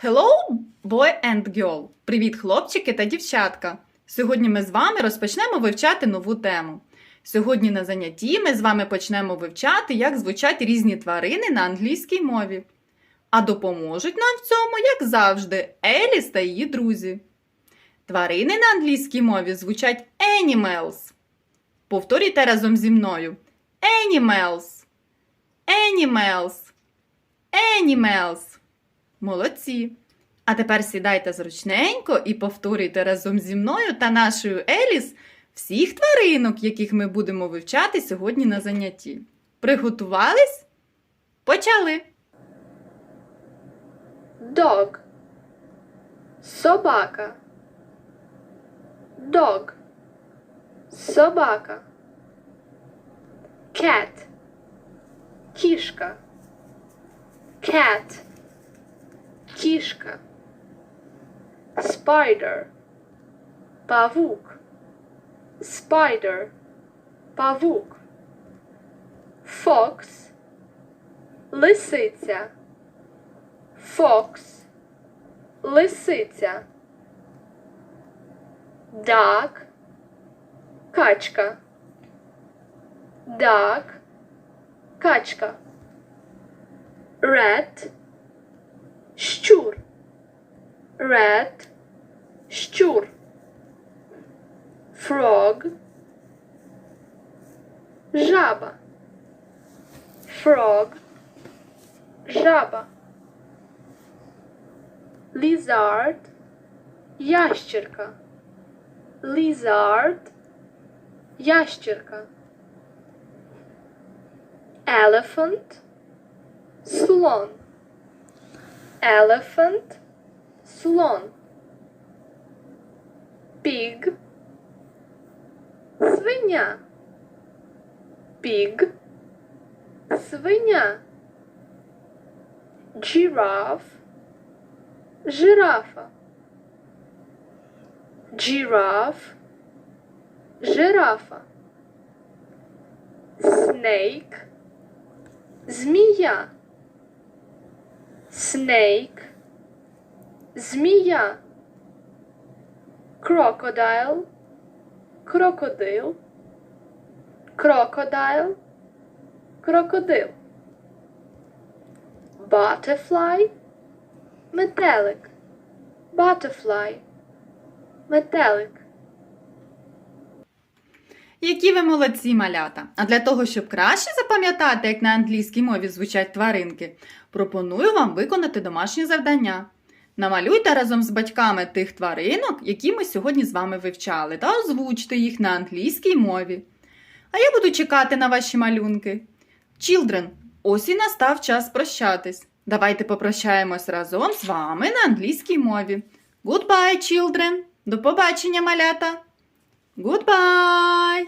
Hello, boy and girl! Привіт, хлопчики та дівчатка! Сьогодні ми з вами розпочнемо вивчати нову тему. Сьогодні на занятті ми з вами почнемо вивчати, як звучать різні тварини на англійській мові. А допоможуть нам в цьому, як завжди, Еліс та її друзі. Тварини на англійській мові звучать animals. Повторюйте разом зі мною. Animals. Animals. Animals. Молодці! А тепер сідайте зручненько і повторюйте разом зі мною та нашою Еліс всіх тваринок, яких ми будемо вивчати сьогодні на занятті. Приготувались? Почали! Dog. Собака. Dog. Собака. Cat. Кішка. Cat. Кішка. Spider. Павук. Spider. Павук. Fox. Лисиця. Fox. Лисиця. Duck. Качка. Duck. Качка. Rat. Щур. Rat. Щур. Frog. Жаба. Frog. Жаба. Lizard. Ящерка. Lizard. Ящерка. Elephant. Слон. Elephant. Слон. Pig. Свиня. Pig. Свиня. Giraffe. Жирафа. Giraffe. Жирафа. Snake. Змія. Snake. Змія. Crocodile. Крокодил. Crocodile. Крокодил. Butterfly. Метелик. Butterfly. Метелик. Які ви молодці, малята! А для того, щоб краще запам'ятати, як на англійській мові звучать тваринки, пропоную вам виконати домашнє завдання. Намалюйте разом з батьками тих тваринок, які ми сьогодні з вами вивчали, та озвучте їх на англійській мові. А я буду чекати на ваші малюнки. Children, ось і настав час прощатись. Давайте попрощаємось разом з вами на англійській мові. Goodbye, children! До побачення, малята! Goodbye!